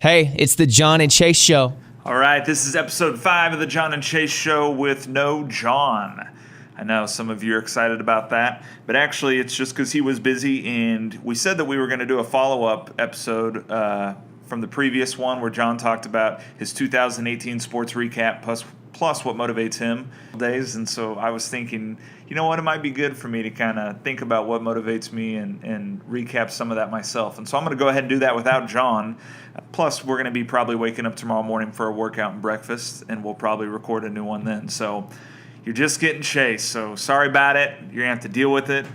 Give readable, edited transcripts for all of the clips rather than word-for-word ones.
Hey, it's the John and Chase Show. All right, this is episode 5 of the John and Chase Show with no John. I know some of you are excited about that, but actually it's just because he was busy, and we said that we were going to do a follow-up episode from the previous one where John talked about his 2018 sports recap plus what motivates him days. And so I was thinking, you know what, it might be good for me to kind of think about what motivates me and recap some of that myself. And so I'm going to go ahead and do that without John. Plus, we're going to be probably waking up tomorrow morning for a workout and breakfast, and we'll probably record a new one then. So you're just getting Chase. So sorry about it. You're going to have to deal with it.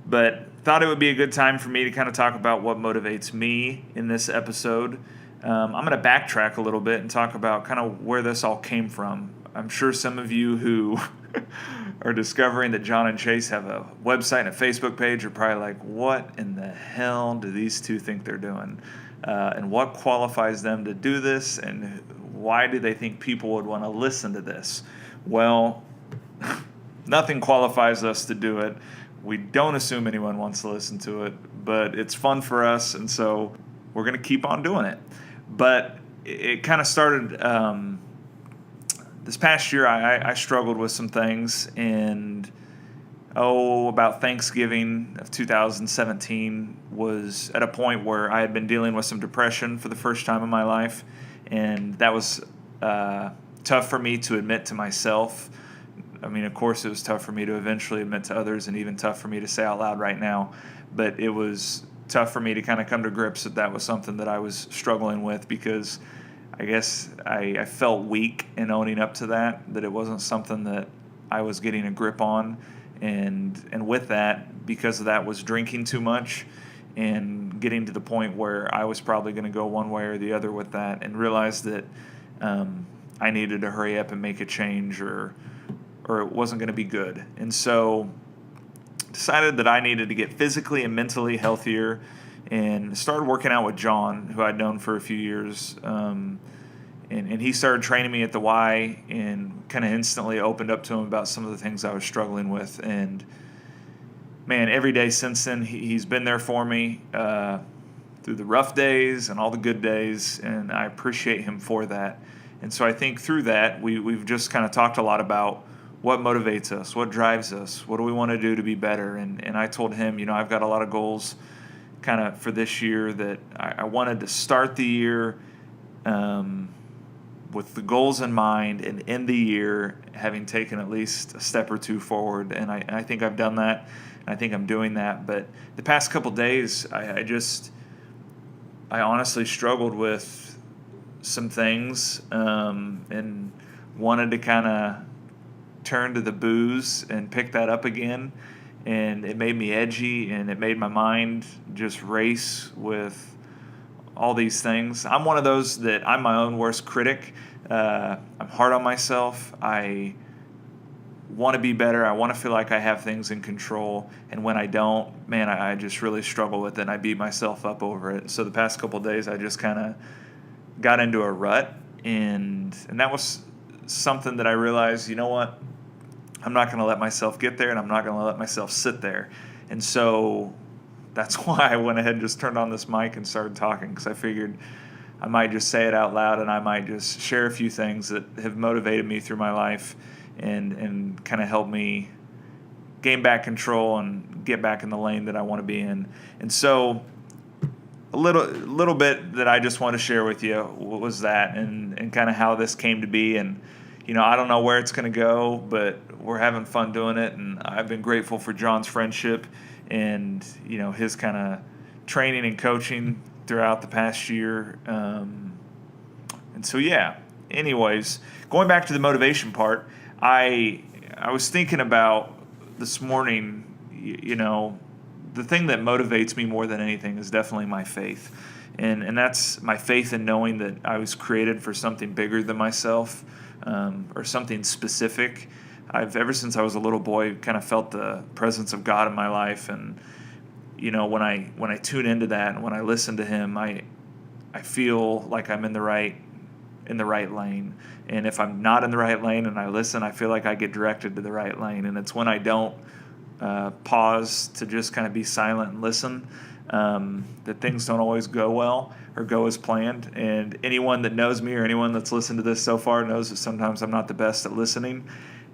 But thought it would be a good time for me to kind of talk about what motivates me in this episode. I'm going to backtrack a little bit and talk about kind of where this all came from. I'm sure some of you who are discovering that John and Chase have a website and a Facebook page are probably like, what in the hell do these two think they're doing? And what qualifies them to do this? And why do they think people would want to listen to this? Well, nothing qualifies us to do it. We don't assume anyone wants to listen to it, but it's fun for us, and so we're going to keep on doing it. But it kind of started this past year. I struggled with some things, and about Thanksgiving of 2017 was at a point where I had been dealing with some depression for the first time in my life, and that was tough for me to admit to myself. I mean, of course, it was tough for me to eventually admit to others, and even tough for me to say out loud right now, but it was tough for me to kind of come to grips that was something that I was struggling with, because I guess I felt weak in owning up to that it wasn't something that I was getting a grip on, and with that, because of that, was drinking too much and getting to the point where I was probably going to go one way or the other with that, and realized that I needed to hurry up and make a change, or it wasn't going to be good. And so decided that I needed to get physically and mentally healthier, and started working out with John, who I'd known for a few years. And he started training me at the Y, and kind of instantly opened up to him about some of the things I was struggling with. And man, every day since then, he's been there for me through the rough days and all the good days, and I appreciate him for that. And so I think through that, we've just kind of talked a lot about what motivates us, what drives us, what do we want to do to be better. And I told him, I've got a lot of goals kind of for this year, that I wanted to start the year with the goals in mind, and end the year having taken at least a step or two forward. And I think I've done that, and I think I'm doing that. But the past couple days, I honestly struggled with some things, and wanted to kind of turn to the booze and pick that up again. And it made me edgy, and it made my mind just race with all these things. I'm one of those that I'm my own worst critic. I'm hard on myself. I want to be better. I want to feel like I have things in control. And when I don't, man, I just really struggle with it, and I beat myself up over it. So the past couple of days, I just kind of got into a rut. And that was something that I realized, you know what? I'm not going to let myself get there, and I'm not going to let myself sit there. And so that's why I went ahead and just turned on this mic and started talking, because I figured I might just say it out loud, and I might just share a few things that have motivated me through my life, and kind of help me gain back control and get back in the lane that I want to be in. And so a little bit that I just want to share with you was that, and kind of how this came to be. And I don't know where it's going to go, but we're having fun doing it, and I've been grateful for John's friendship and his kind of training and coaching throughout the past year. And so anyways, going back to the motivation part, I was thinking about this morning, the thing that motivates me more than anything is definitely my faith. And that's my faith in knowing that I was created for something bigger than myself, or something specific. I've, ever since I was a little boy, kind of felt the presence of God in my life. And, when I tune into that, and when I listen to him, I feel like I'm in the right lane. And if I'm not in the right lane and I listen, I feel like I get directed to the right lane. And it's when I don't pause to just kind of be silent and listen, that things don't always go well or go as planned. And anyone that knows me or anyone that's listened to this so far knows that sometimes I'm not the best at listening.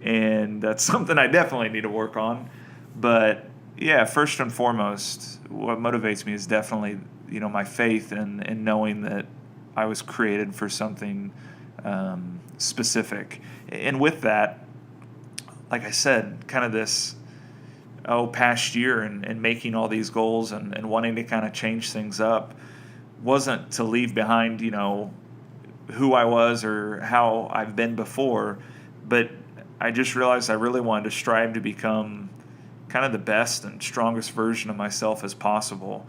And that's something I definitely need to work on. But yeah, first and foremost, what motivates me is definitely, my faith and knowing that I was created for something specific. And with that, like I said, kind of this past year and making all these goals and wanting to kind of change things up wasn't to leave behind, who I was or how I've been before, but I just realized I really wanted to strive to become kind of the best and strongest version of myself as possible,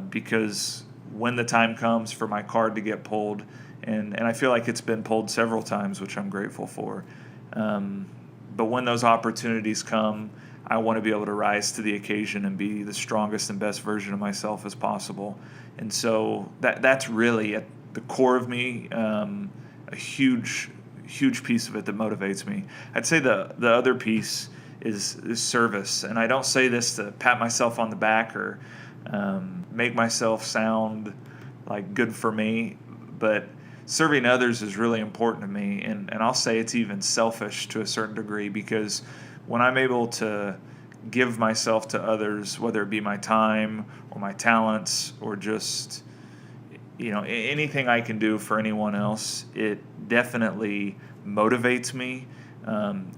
because when the time comes for my card to get pulled, and I feel like it's been pulled several times, which I'm grateful for, but when those opportunities come, I want to be able to rise to the occasion and be the strongest and best version of myself as possible. And so that's really at the core of me, a huge piece of it that motivates me. I'd say the other piece is service. And I don't say this to pat myself on the back or make myself sound like good for me, but serving others is really important to me. And I'll say it's even selfish to a certain degree, because when I'm able to give myself to others, whether it be my time or my talents or just, anything I can do for anyone else, it definitely motivates me.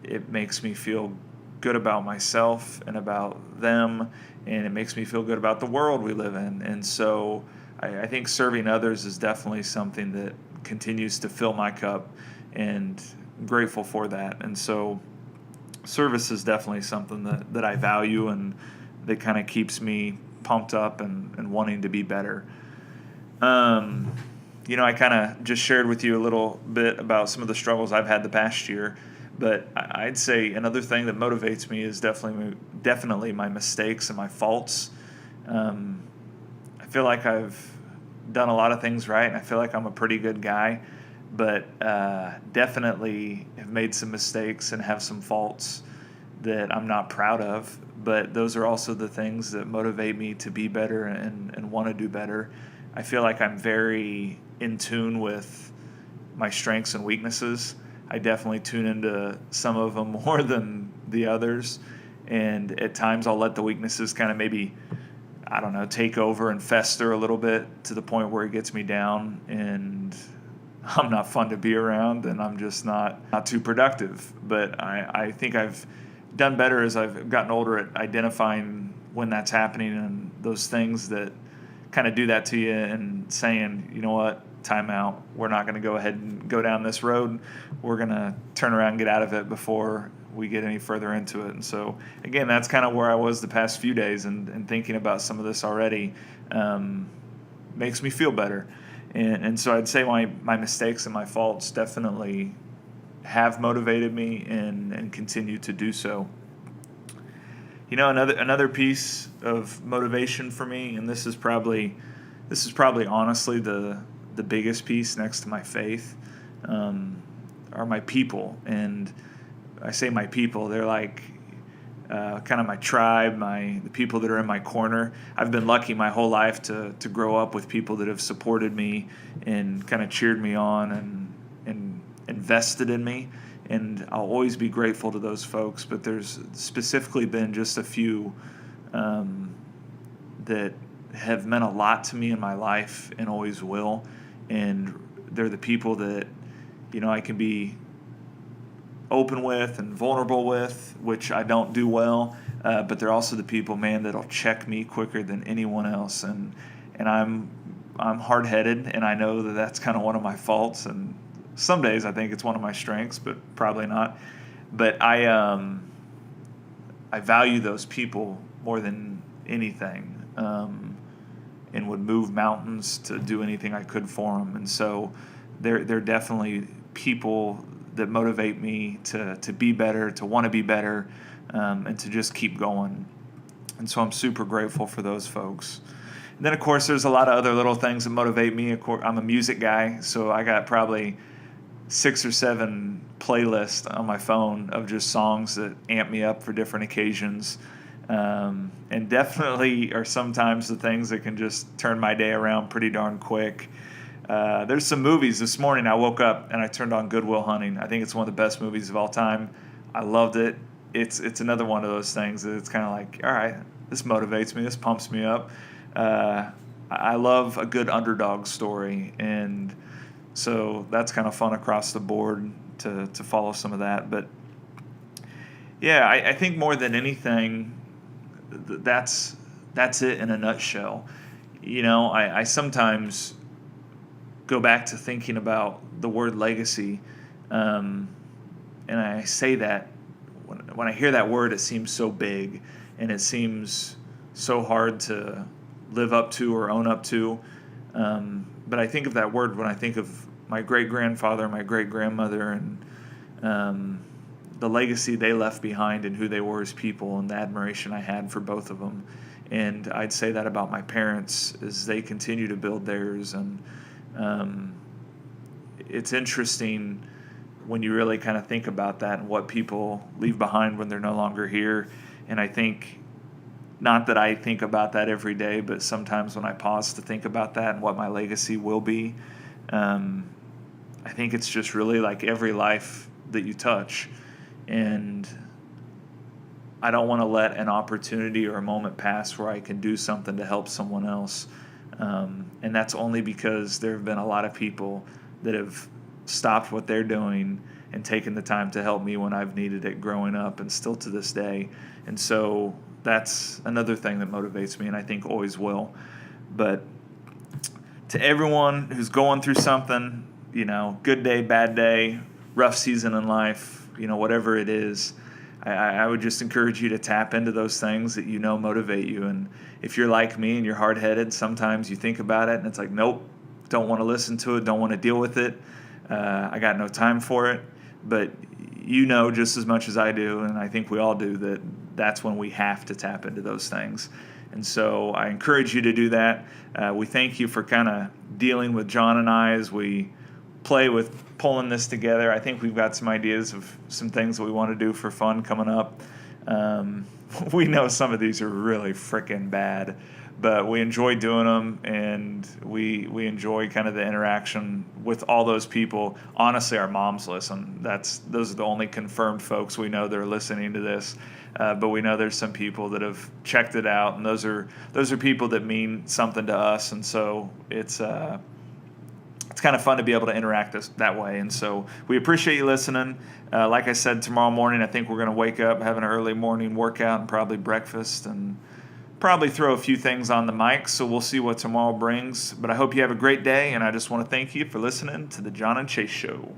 It makes me feel good about myself and about them, and it makes me feel good about the world we live in. And so I think serving others is definitely something that continues to fill my cup, and I'm grateful for that. And so service is definitely something that I value and that kind of keeps me pumped up and wanting to be better. I kind of just shared with you a little bit about some of the struggles I've had the past year, but I'd say another thing that motivates me is definitely my mistakes and my faults. I feel like I've done a lot of things right, and I feel like I'm a pretty good guy, but definitely have made some mistakes and have some faults that I'm not proud of. But those are also the things that motivate me to be better and want to do better. I feel like I'm very in tune with my strengths and weaknesses. I definitely tune into some of them more than the others. And at times I'll let the weaknesses kind of maybe, take over and fester a little bit to the point where it gets me down and I'm not fun to be around, and I'm just not too productive. But I think I've done better as I've gotten older at identifying when that's happening and those things that kind of do that to you, and saying, you know what, time out. We're not going to go ahead and go down this road. We're going to turn around and get out of it before we get any further into it. And so, again, that's kind of where I was the past few days, and thinking about some of this already makes me feel better. And so I'd say my mistakes and my faults definitely have motivated me and continue to do so. Another piece of motivation for me, and this is probably honestly the biggest piece next to my faith, are my people. And I say my people, they're like kind of my tribe, the people that are in my corner. I've been lucky my whole life to grow up with people that have supported me and kind of cheered me on and invested in me. And I'll always be grateful to those folks. But there's specifically been just a few that have meant a lot to me in my life and always will. And they're the people that, I can be open with and vulnerable with, which I don't do well, but they're also the people, man, that'll check me quicker than anyone else. And I'm hard-headed, and I know that that's kind of one of my faults, and some days I think it's one of my strengths, but probably not. But I value those people more than anything, and would move mountains to do anything I could for them. And so they're definitely people that motivate me to be better, to want to be better, and to just keep going. And so I'm super grateful for those folks. And then, of course, there's a lot of other little things that motivate me. Of course, I'm a music guy, so I got probably 6 or 7 playlists on my phone of just songs that amp me up for different occasions. and definitely are sometimes the things that can just turn my day around pretty darn quick. There's some movies. This morning I woke up and I turned on Good Will Hunting. I think it's one of the best movies of all time. I loved it. It's another one of those things that it's kind of like, all right, this motivates me. This pumps me up. I love a good underdog story, and so that's kind of fun across the board to follow some of that. But yeah, I think more than anything, that's it in a nutshell. I sometimes go back to thinking about the word legacy, and I say that when I hear that word, it seems so big, and it seems so hard to live up to or own up to. But I think of that word when I think of my great-grandfather, my great-grandmother, and the legacy they left behind and who they were as people and the admiration I had for both of them. And I'd say that about my parents as they continue to build theirs. And it's interesting when you really kind of think about that and what people leave behind when they're no longer here. And I think, not that I think about that every day, but sometimes when I pause to think about that and what my legacy will be, I think it's just really like every life that you touch. And I don't want to let an opportunity or a moment pass where I can do something to help someone else. And that's only because there have been a lot of people that have stopped what they're doing and taken the time to help me when I've needed it growing up, and still to this day. And so that's another thing that motivates me, and I think always will. But to everyone who's going through something, good day, bad day, rough season in life, whatever it is, I would just encourage you to tap into those things that motivate you. And if you're like me and you're hard-headed, sometimes you think about it and it's like, nope, don't want to listen to it, don't want to deal with it. I got no time for it. But just as much as I do, and I think we all do, that that's when we have to tap into those things. And so I encourage you to do that. We thank you for kind of dealing with John and I as we play with pulling this together. I think we've got some ideas of some things that we want to do for fun coming up. We know some of these are really freaking bad, but we enjoy doing them, and we enjoy kind of the interaction with all those people. Honestly, our moms listen. Those are the only confirmed folks we know that are listening to this. But we know there's some people that have checked it out, and those are people that mean something to us. And so it's kind of fun to be able to interact that way. And so we appreciate you listening. Like I said, tomorrow morning I think we're going to wake up, have an early morning workout, and probably breakfast, and probably throw a few things on the mic. So we'll see what tomorrow brings. But I hope you have a great day, and I just want to thank you for listening to the John and Chase Show.